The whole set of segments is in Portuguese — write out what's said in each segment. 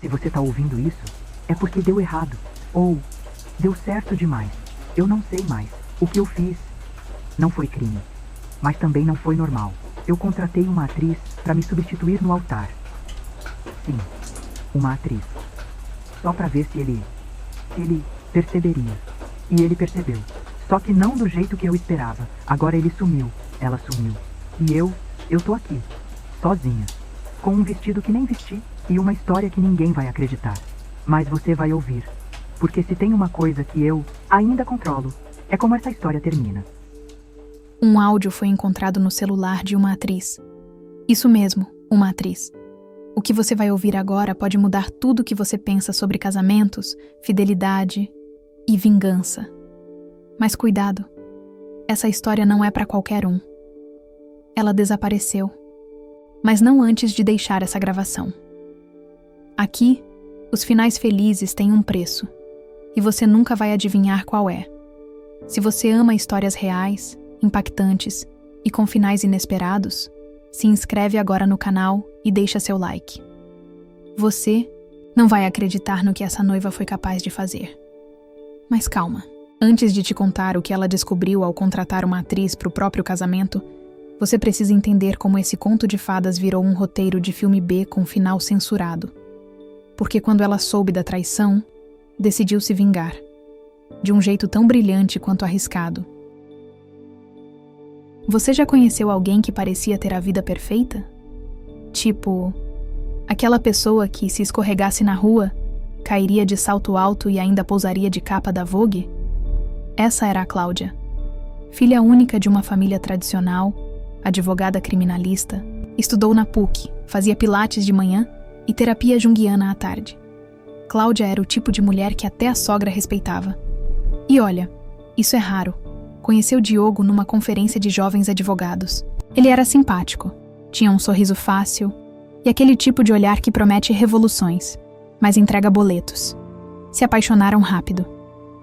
Se você tá ouvindo isso, é porque deu errado. Ou deu certo demais. Eu não sei mais. O que eu fiz não foi crime. Mas também não foi normal. Eu contratei uma atriz para me substituir no altar. Sim, uma atriz. Só para ver se ele perceberia. E ele percebeu. Só que não do jeito que eu esperava. Agora ele sumiu. Ela sumiu. E eu tô aqui. Sozinha. Com um vestido que nem vesti. E uma história que ninguém vai acreditar. Mas você vai ouvir. Porque se tem uma coisa que eu ainda controlo, é como essa história termina. Um áudio foi encontrado no celular de uma atriz. Isso mesmo, uma atriz. O que você vai ouvir agora pode mudar tudo o que você pensa sobre casamentos, fidelidade e vingança. Mas cuidado, essa história não é para qualquer um. Ela desapareceu, mas não antes de deixar essa gravação. Aqui, os finais felizes têm um preço, e você nunca vai adivinhar qual é. Se você ama histórias reais, impactantes e com finais inesperados, se inscreve agora no canal e deixa seu like. Você não vai acreditar no que essa noiva foi capaz de fazer. Mas calma, antes de te contar o que ela descobriu ao contratar uma atriz para o próprio casamento, você precisa entender como esse conto de fadas virou um roteiro de filme B com final censurado. Porque quando ela soube da traição, decidiu se vingar. De um jeito tão brilhante quanto arriscado. Você já conheceu alguém que parecia ter a vida perfeita? Tipo, aquela pessoa que, se escorregasse na rua, cairia de salto alto e ainda pousaria de capa da Vogue? Essa era a Cláudia. Filha única de uma família tradicional, advogada criminalista, estudou na PUC, fazia pilates de manhã e terapia junguiana à tarde. Cláudia era o tipo de mulher que até a sogra respeitava. E olha, isso é raro. Conheceu Diogo numa conferência de jovens advogados. Ele era simpático, tinha um sorriso fácil e aquele tipo de olhar que promete revoluções, mas entrega boletos. Se apaixonaram rápido.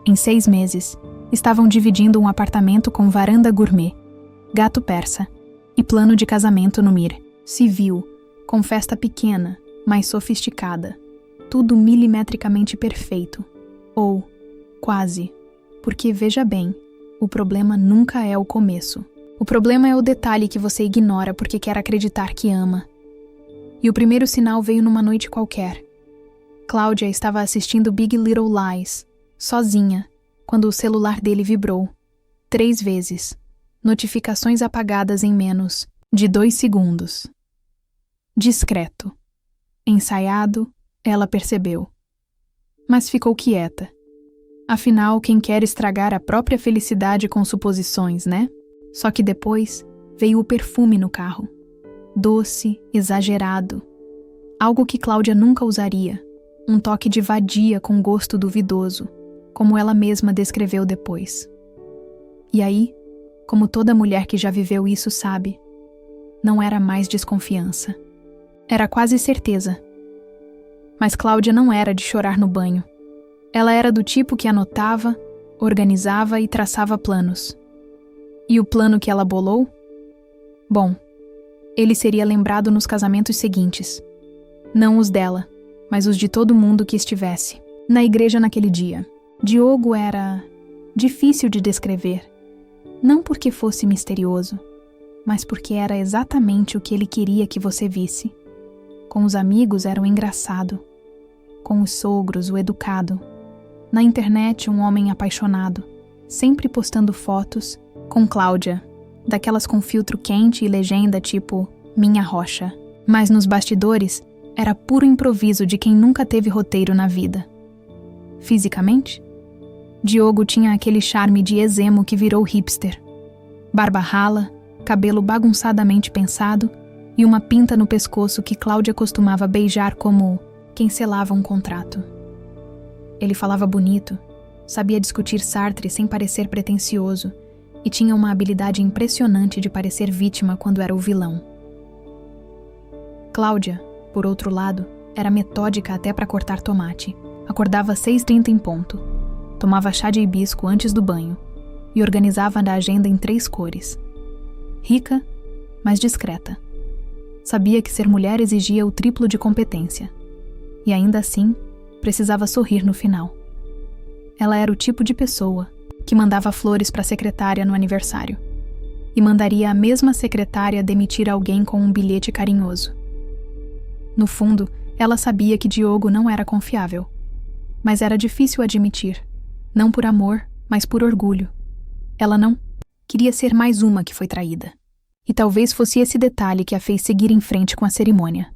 Em 6 meses, estavam dividindo um apartamento com varanda gourmet, gato persa e plano de casamento no Mir. Civil, com festa pequena, mas sofisticada. Tudo milimetricamente perfeito. Ou, quase. Porque, veja bem, o problema nunca é o começo. O problema é o detalhe que você ignora porque quer acreditar que ama. E o primeiro sinal veio numa noite qualquer. Cláudia estava assistindo Big Little Lies, sozinha, quando o celular dele vibrou. 3 vezes. Notificações apagadas em menos de 2 segundos. Discreto. Ensaiado, ela percebeu. Mas ficou quieta. Afinal, quem quer estragar a própria felicidade com suposições, né? Só que depois veio o perfume no carro. Doce, exagerado. Algo que Cláudia nunca usaria. Um toque de vadia com gosto duvidoso, como ela mesma descreveu depois. E aí, como toda mulher que já viveu isso sabe, não era mais desconfiança. Era quase certeza. Mas Cláudia não era de chorar no banho. Ela era do tipo que anotava, organizava e traçava planos. E o plano que ela bolou? Bom, ele seria lembrado nos casamentos seguintes. Não os dela, mas os de todo mundo que estivesse. Na igreja naquele dia, Diogo era difícil de descrever. Não porque fosse misterioso, mas porque era exatamente o que ele queria que você visse. Com os amigos era o engraçado. Com os sogros, o educado. Na internet, um homem apaixonado, sempre postando fotos, com Cláudia, daquelas com filtro quente e legenda tipo Minha Rocha. Mas nos bastidores, era puro improviso de quem nunca teve roteiro na vida. Fisicamente? Diogo tinha aquele charme de exemo que virou hipster. Barba rala, cabelo bagunçadamente pensado e uma pinta no pescoço que Cláudia costumava beijar como quem selava um contrato. Ele falava bonito, sabia discutir Sartre sem parecer pretensioso e tinha uma habilidade impressionante de parecer vítima quando era o vilão. Cláudia, por outro lado, era metódica até para cortar tomate. Acordava às 6h30 em ponto, tomava chá de hibisco antes do banho e organizava a agenda em 3 cores. Rica, mas discreta. Sabia que ser mulher exigia o triplo de competência. e ainda assim, precisava sorrir no final. Ela era o tipo de pessoa que mandava flores para a secretária no aniversário e mandaria a mesma secretária demitir alguém com um bilhete carinhoso. No fundo, ela sabia que Diogo não era confiável, mas era difícil admitir, não por amor, mas por orgulho. Ela não queria ser mais uma que foi traída. E talvez fosse esse detalhe que a fez seguir em frente com a cerimônia.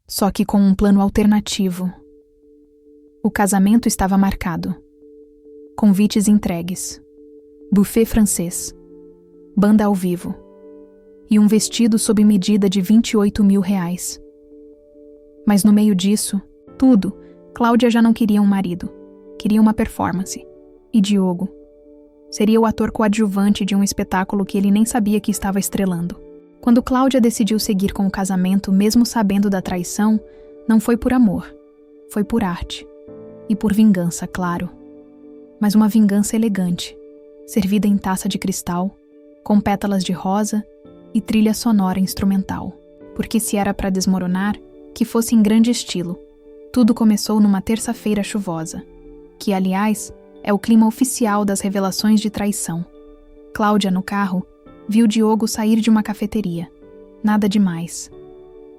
Só que com um plano alternativo. O casamento estava marcado. Convites entregues. Buffet francês. Banda ao vivo. E um vestido sob medida de R$28 mil. Mas no meio disso, tudo, Cláudia já não queria um marido. Queria uma performance. E Diogo seria o ator coadjuvante de um espetáculo que ele nem sabia que estava estrelando. Quando Cláudia decidiu seguir com o casamento, mesmo sabendo da traição, não foi por amor, foi por arte. E por vingança, claro. Mas uma vingança elegante, servida em taça de cristal, com pétalas de rosa e trilha sonora instrumental. Porque se era para desmoronar, que fosse em grande estilo. Tudo começou numa terça-feira chuvosa, que, aliás, é o clima oficial das revelações de traição. Cláudia, no carro, viu Diogo sair de uma cafeteria. Nada demais.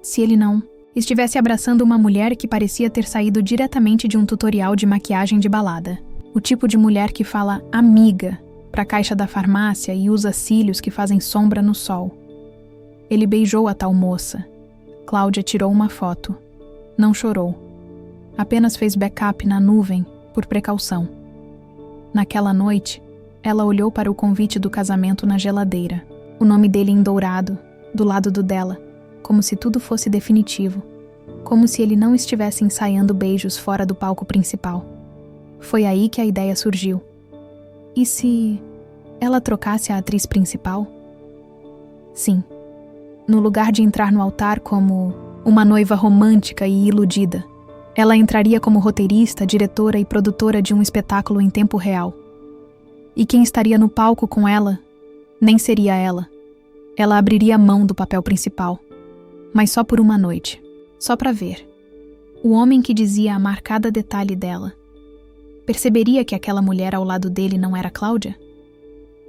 Se ele não estivesse abraçando uma mulher que parecia ter saído diretamente de um tutorial de maquiagem de balada. O tipo de mulher que fala amiga para a caixa da farmácia e usa cílios que fazem sombra no sol. Ele beijou a tal moça. Cláudia tirou uma foto. Não chorou. Apenas fez backup na nuvem, por precaução. Naquela noite, ela olhou para o convite do casamento na geladeira, o nome dele em dourado, do lado do dela, como se tudo fosse definitivo, como se ele não estivesse ensaiando beijos fora do palco principal. Foi aí que a ideia surgiu. E se ela trocasse a atriz principal? Sim. No lugar de entrar no altar como uma noiva romântica e iludida, ela entraria como roteirista, diretora e produtora de um espetáculo em tempo real. E quem estaria no palco com ela nem seria ela. Ela abriria mão do papel principal. Mas só por uma noite. Só para ver. O homem que dizia amar cada detalhe dela. Perceberia que aquela mulher ao lado dele não era Cláudia?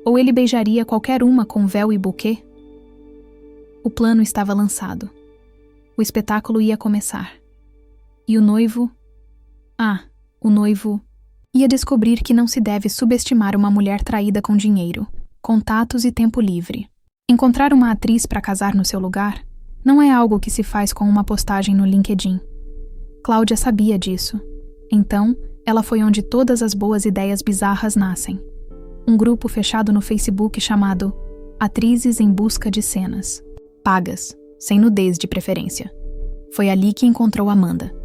Ou ele beijaria qualquer uma com véu e buquê? O plano estava lançado. O espetáculo ia começar. E o noivo ia descobrir que não se deve subestimar uma mulher traída com dinheiro, contatos e tempo livre. Encontrar uma atriz para casar no seu lugar não é algo que se faz com uma postagem no LinkedIn. Cláudia sabia disso. Então, ela foi onde todas as boas ideias bizarras nascem. Um grupo fechado no Facebook chamado Atrizes em Busca de Cenas. Pagas, sem nudez de preferência. Foi ali que encontrou Amanda.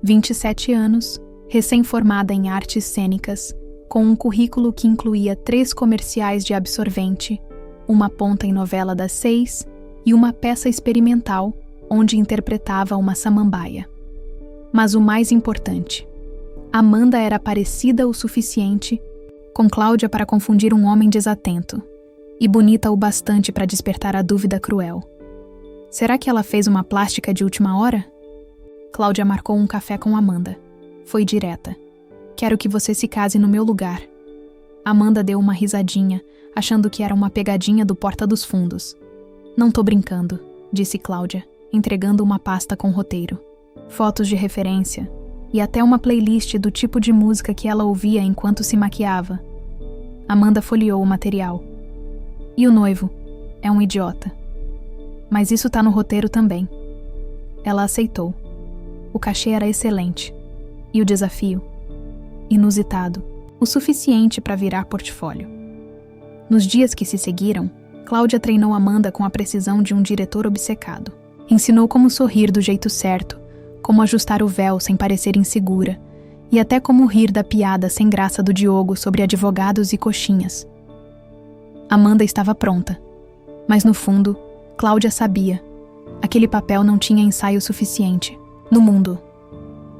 27 anos, recém-formada em artes cênicas, com um currículo que incluía 3 comerciais de absorvente, uma ponta em novela das 6 e uma peça experimental onde interpretava uma samambaia. Mas o mais importante, Amanda era parecida o suficiente com Cláudia para confundir um homem desatento e bonita o bastante para despertar a dúvida cruel. Será que ela fez uma plástica de última hora? Cláudia marcou um café com Amanda. Foi direta. Quero que você se case no meu lugar. Amanda deu uma risadinha, achando que era uma pegadinha do Porta dos Fundos. Não tô brincando, disse Cláudia, entregando uma pasta com roteiro. Fotos de referência e até uma playlist do tipo de música que ela ouvia enquanto se maquiava. Amanda folheou o material. E o noivo? É um idiota. Mas isso tá no roteiro também. Ela aceitou. O cachê era excelente. E o desafio? Inusitado. O suficiente para virar portfólio. Nos dias que se seguiram, Cláudia treinou Amanda com a precisão de um diretor obcecado. Ensinou como sorrir do jeito certo, como ajustar o véu sem parecer insegura, e até como rir da piada sem graça do Diogo sobre advogados e coxinhas. Amanda estava pronta. Mas no fundo, Cláudia sabia. Aquele papel não tinha ensaio suficiente. No mundo.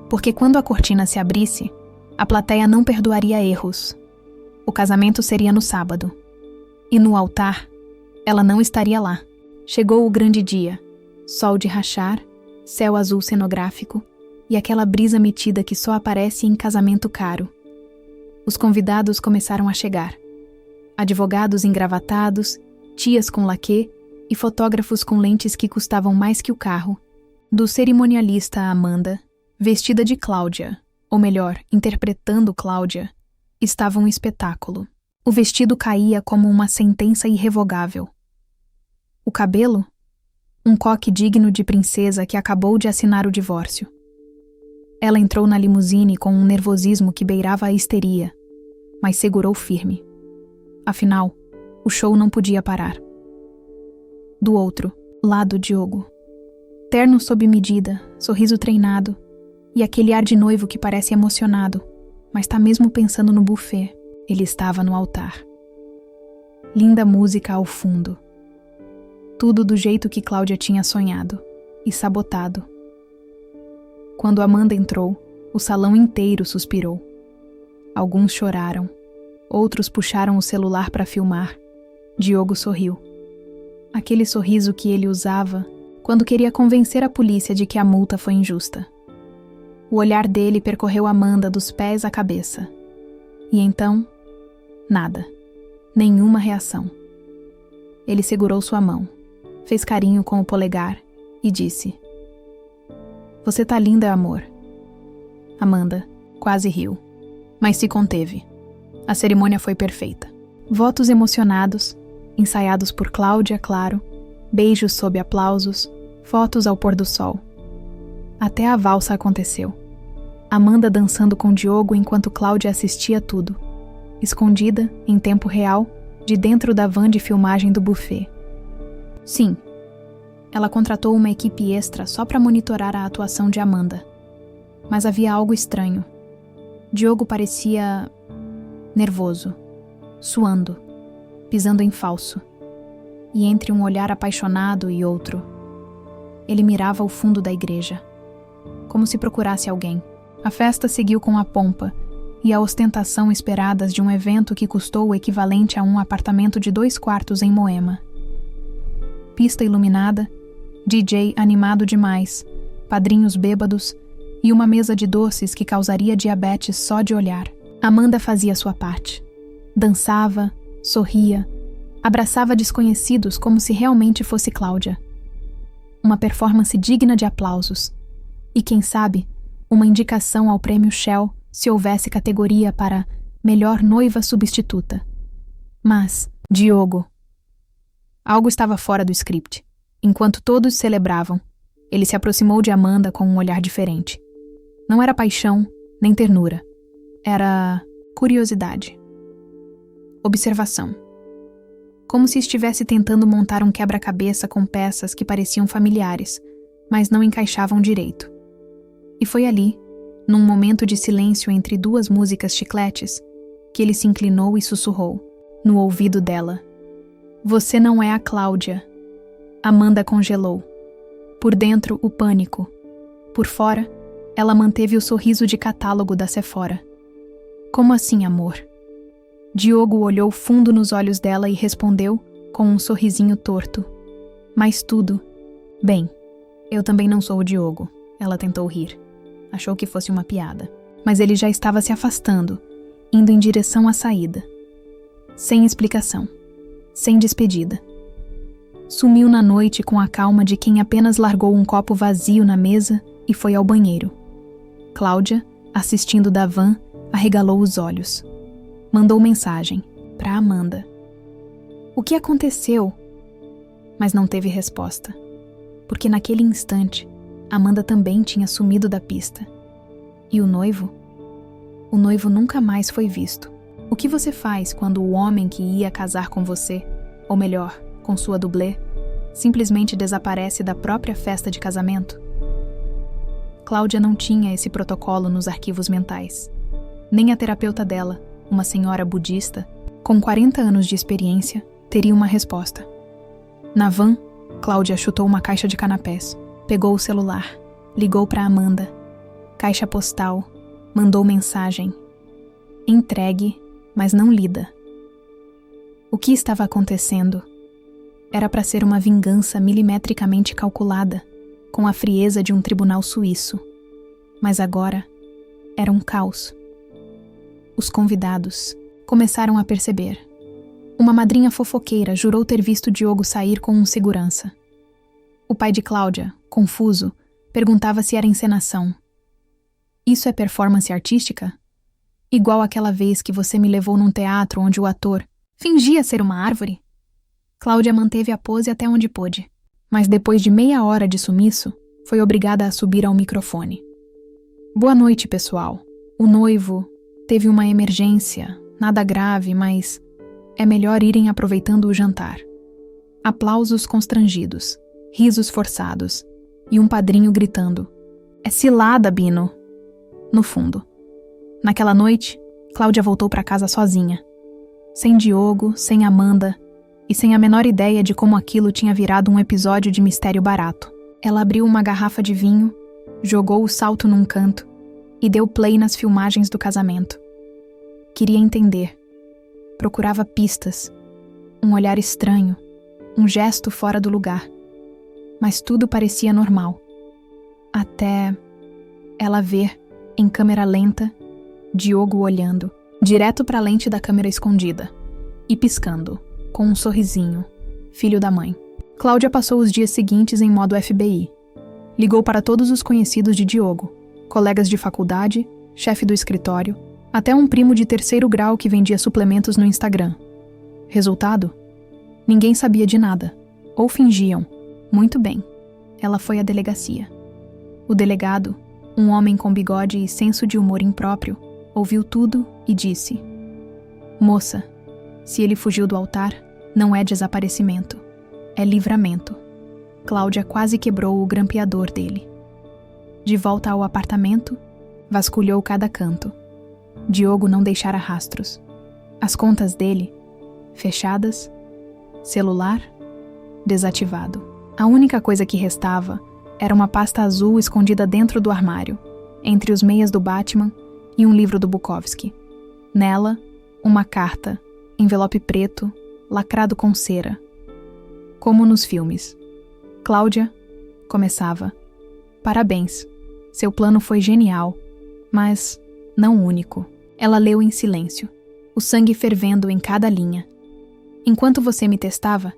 Porque quando a cortina se abrisse, a plateia não perdoaria erros. O casamento seria no sábado. E no altar, ela não estaria lá. Chegou o grande dia. Sol de rachar, céu azul cenográfico e aquela brisa metida que só aparece em casamento caro. Os convidados começaram a chegar. Advogados engravatados, tias com laquê e fotógrafos com lentes que custavam mais que o carro. Do cerimonialista a Amanda, vestida de Cláudia, ou melhor, interpretando Cláudia, estava um espetáculo. O vestido caía como uma sentença irrevogável. O cabelo? Um coque digno de princesa que acabou de assinar o divórcio. Ela entrou na limusine com um nervosismo que beirava a histeria, mas segurou firme. Afinal, o show não podia parar. Do outro lado, Diogo. Terno sob medida, sorriso treinado, e aquele ar de noivo que parece emocionado, mas tá mesmo pensando no buffet. Ele estava no altar. Linda música ao fundo. Tudo do jeito que Cláudia tinha sonhado e sabotado. Quando Amanda entrou, o salão inteiro suspirou. Alguns choraram, outros puxaram o celular para filmar. Diogo sorriu. Aquele sorriso que ele usava quando queria convencer a polícia de que a multa foi injusta. O olhar dele percorreu Amanda dos pés à cabeça. E então, nada. Nenhuma reação. Ele segurou sua mão, fez carinho com o polegar e disse: "Você tá linda, amor." Amanda quase riu, mas se conteve. A cerimônia foi perfeita. Votos emocionados, ensaiados por Cláudia, claro, beijos sob aplausos, fotos ao pôr do sol. Até a valsa aconteceu. Amanda dançando com Diogo enquanto Cláudia assistia tudo, escondida, em tempo real, de dentro da van de filmagem do buffet. Sim, ela contratou uma equipe extra só para monitorar a atuação de Amanda. Mas havia algo estranho. Diogo parecia nervoso, suando, pisando em falso. E entre um olhar apaixonado e outro, ele mirava o fundo da igreja, como se procurasse alguém. A festa seguiu com a pompa e a ostentação esperadas de um evento que custou o equivalente a um apartamento de 2 quartos em Moema. Pista iluminada, DJ animado demais, padrinhos bêbados e uma mesa de doces que causaria diabetes só de olhar. Amanda fazia sua parte. Dançava, sorria, abraçava desconhecidos como se realmente fosse Cláudia. Uma performance digna de aplausos. E quem sabe, uma indicação ao prêmio Shell se houvesse categoria para melhor noiva substituta. Mas, Diogo... Algo estava fora do script. Enquanto todos celebravam, ele se aproximou de Amanda com um olhar diferente. Não era paixão, nem ternura. Era curiosidade. Observação. Como se estivesse tentando montar um quebra-cabeça com peças que pareciam familiares, mas não encaixavam direito. E foi ali, num momento de silêncio entre 2 músicas chicletes, que ele se inclinou e sussurrou, no ouvido dela: "Você não é a Cláudia." Amanda congelou. Por dentro, o pânico. Por fora, ela manteve o sorriso de catálogo da Sephora. "Como assim, amor?" Diogo olhou fundo nos olhos dela e respondeu com um sorrisinho torto. "Mas tudo." "Bem, eu também não sou o Diogo." Ela tentou rir. Achou que fosse uma piada. Mas ele já estava se afastando, indo em direção à saída. Sem explicação. Sem despedida. Sumiu na noite com a calma de quem apenas largou um copo vazio na mesa e foi ao banheiro. Cláudia, assistindo da van, arregalou os olhos. Mandou mensagem para Amanda. O que aconteceu? Mas não teve resposta. Porque naquele instante, Amanda também tinha sumido da pista. E o noivo? O noivo nunca mais foi visto. O que você faz quando o homem que ia casar com você, ou melhor, com sua dublê, simplesmente desaparece da própria festa de casamento? Cláudia não tinha esse protocolo nos arquivos mentais. Nem a terapeuta dela, uma senhora budista, com 40 anos de experiência, teria uma resposta. Na van, Cláudia chutou uma caixa de canapés, pegou o celular, ligou para Amanda. Caixa postal, mandou mensagem. Entregue, mas não lida. O que estava acontecendo? Era para ser uma vingança milimetricamente calculada, com a frieza de um tribunal suíço. Mas agora era um caos. Os convidados começaram a perceber. Uma madrinha fofoqueira jurou ter visto Diogo sair com um segurança. O pai de Cláudia, confuso, perguntava se era encenação. Isso é performance artística? Igual aquela vez que você me levou num teatro onde o ator fingia ser uma árvore? Cláudia manteve a pose até onde pôde, mas depois de meia hora de sumiço, foi obrigada a subir ao microfone. Boa noite, pessoal. O noivo teve uma emergência, nada grave, mas é melhor irem aproveitando o jantar. Aplausos constrangidos, risos forçados e um padrinho gritando: "É cilada, Bino!" No fundo. Naquela noite, Cláudia voltou para casa sozinha. Sem Diogo, sem Amanda e sem a menor ideia de como aquilo tinha virado um episódio de mistério barato. Ela abriu uma garrafa de vinho, jogou o salto num canto e deu play nas filmagens do casamento. Queria entender. Procurava pistas, um olhar estranho, um gesto fora do lugar. Mas tudo parecia normal. Até ela ver, em câmera lenta, Diogo olhando, direto para a lente da câmera escondida, e piscando, com um sorrisinho, filho da mãe. Cláudia passou os dias seguintes em modo FBI. Ligou para todos os conhecidos de Diogo, colegas de faculdade, chefe do escritório, até um primo de 3º grau que vendia suplementos no Instagram. Resultado? Ninguém sabia de nada, ou fingiam. Muito bem, ela foi à delegacia. O delegado, um homem com bigode e senso de humor impróprio, ouviu tudo e disse: "Moça, se ele fugiu do altar, não é desaparecimento, é livramento." Cláudia quase quebrou o grampeador dele. De volta ao apartamento, vasculhou cada canto. Diogo não deixara rastros. As contas dele, fechadas, celular, desativado. A única coisa que restava era uma pasta azul escondida dentro do armário, entre os meias do Batman e um livro do Bukowski. Nela, uma carta, envelope preto, lacrado com cera. Como nos filmes. Cláudia, começava: "Parabéns, seu plano foi genial, mas não único." Ela leu em silêncio, o sangue fervendo em cada linha. "Enquanto você me testava,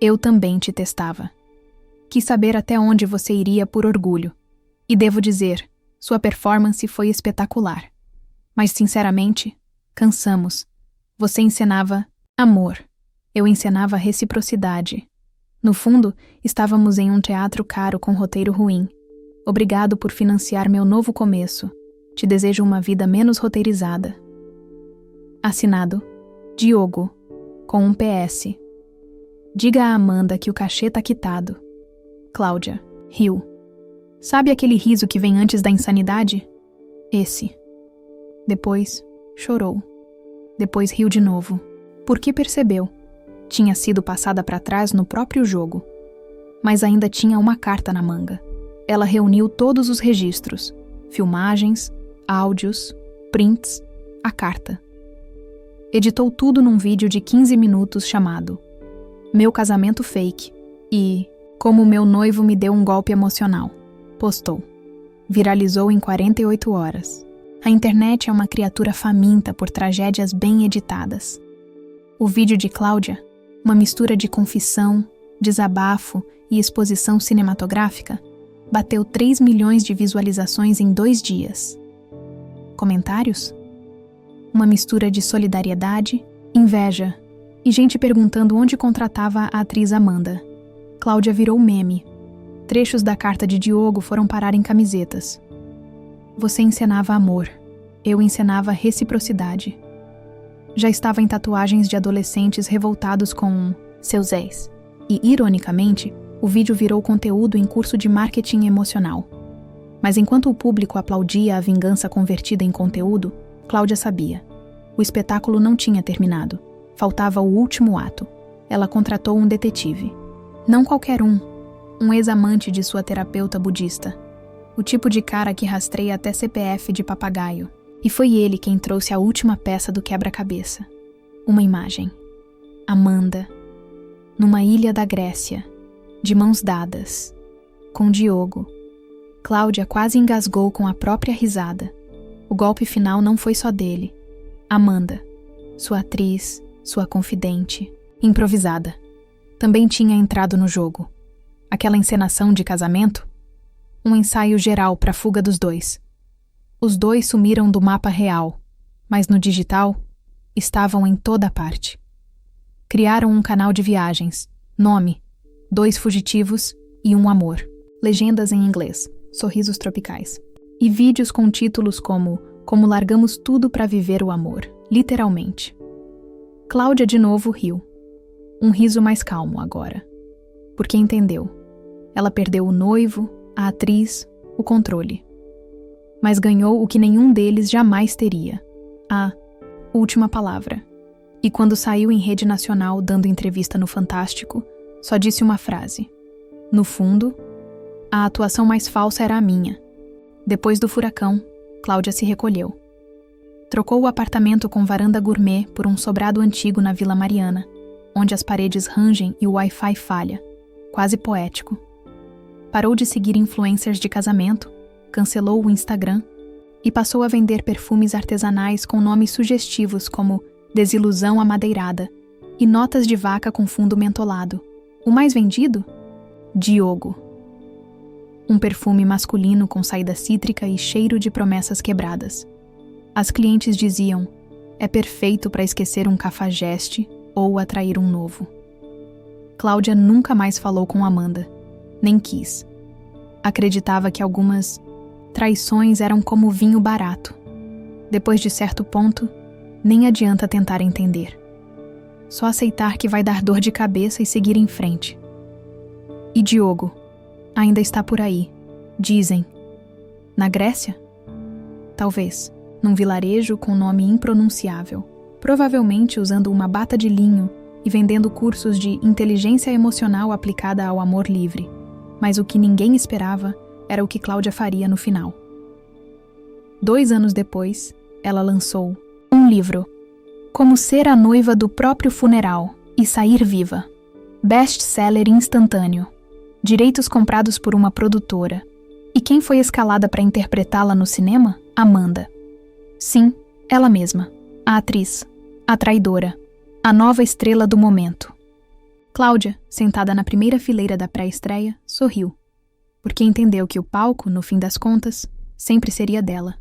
eu também te testava. Quis saber até onde você iria por orgulho. E devo dizer, sua performance foi espetacular. Mas, sinceramente, cansamos. Você encenava amor. Eu encenava reciprocidade. No fundo, estávamos em um teatro caro com roteiro ruim. Obrigado por financiar meu novo começo. Te desejo uma vida menos roteirizada." Assinado, Diogo, com um PS. "Diga a Amanda que o cachê tá quitado." Cláudia riu. Sabe aquele riso que vem antes da insanidade? Esse. Depois, chorou. Depois riu de novo. Porque percebeu. Tinha sido passada para trás no próprio jogo. Mas ainda tinha uma carta na manga. Ela reuniu todos os registros. Filmagens, áudios, prints, a carta. Editou tudo num vídeo de 15 minutos chamado "Meu casamento fake" e "Como meu noivo me deu um golpe emocional." Postou. Viralizou em 48 horas. A internet é uma criatura faminta por tragédias bem editadas. O vídeo de Cláudia, uma mistura de confissão, desabafo e exposição cinematográfica, bateu 3 milhões de visualizações em 2 dias. Comentários? Uma mistura de solidariedade, inveja e gente perguntando onde contratava a atriz Amanda. Cláudia virou meme. Trechos da carta de Diogo foram parar em camisetas. Você encenava amor. Eu encenava reciprocidade. Já estava em tatuagens de adolescentes revoltados com seus ex. E, ironicamente, o vídeo virou conteúdo em curso de marketing emocional. Mas enquanto o público aplaudia a vingança convertida em conteúdo, Cláudia sabia. O espetáculo não tinha terminado. Faltava o último ato. Ela contratou um detetive. Não qualquer um ex-amante de sua terapeuta budista. O tipo de cara que rastreia até CPF de papagaio. E foi ele quem trouxe a última peça do quebra-cabeça. Uma imagem. Amanda, numa ilha da Grécia, de mãos dadas, com Diogo, Cláudia quase engasgou com a própria risada. O golpe final não foi só dele. Amanda, sua atriz, sua confidente, improvisada, também tinha entrado no jogo. Aquela encenação de casamento? Um ensaio geral para a fuga dos dois. Os dois sumiram do mapa real, mas no digital estavam em toda parte. Criaram um canal de viagens. Nome: 2 fugitivos e um amor. Legendas em inglês, sorrisos tropicais. E vídeos com títulos como largamos tudo para viver o amor, literalmente. Cláudia de novo riu. Um riso mais calmo agora. Porque entendeu. Ela perdeu o noivo, a atriz, o controle. Mas ganhou o que nenhum deles jamais teria. A última palavra. E quando saiu em rede nacional dando entrevista no Fantástico, só disse uma frase. No fundo, a atuação mais falsa era a minha. Depois do furacão, Cláudia se recolheu. Trocou o apartamento com varanda gourmet por um sobrado antigo na Vila Mariana, onde as paredes rangem e o Wi-Fi falha. Quase poético. Parou de seguir influencers de casamento, cancelou o Instagram e passou a vender perfumes artesanais com nomes sugestivos como Desilusão Amadeirada e notas de vaca com fundo mentolado. O mais vendido? Diogo. Um perfume masculino com saída cítrica e cheiro de promessas quebradas. As clientes diziam, é perfeito para esquecer um cafajeste ou atrair um novo. Cláudia nunca mais falou com Amanda, nem quis. Acreditava que algumas traições eram como vinho barato. Depois de certo ponto, nem adianta tentar entender. Só aceitar que vai dar dor de cabeça e seguir em frente. E Diogo? Ainda está por aí, dizem. Na Grécia? Talvez, num vilarejo com nome impronunciável, provavelmente usando uma bata de linho e vendendo cursos de inteligência emocional aplicada ao amor livre. Mas o que ninguém esperava era o que Cláudia faria no final. 2 anos depois, ela lançou um livro, Como Ser a Noiva do Próprio Funeral e Sair Viva. Best-seller instantâneo. Direitos comprados por uma produtora. E quem foi escalada para interpretá-la no cinema? Amanda. Sim, ela mesma. A atriz. A traidora. A nova estrela do momento. Cláudia, sentada na primeira fileira da pré-estreia, sorriu. Porque entendeu que o palco, no fim das contas, sempre seria dela.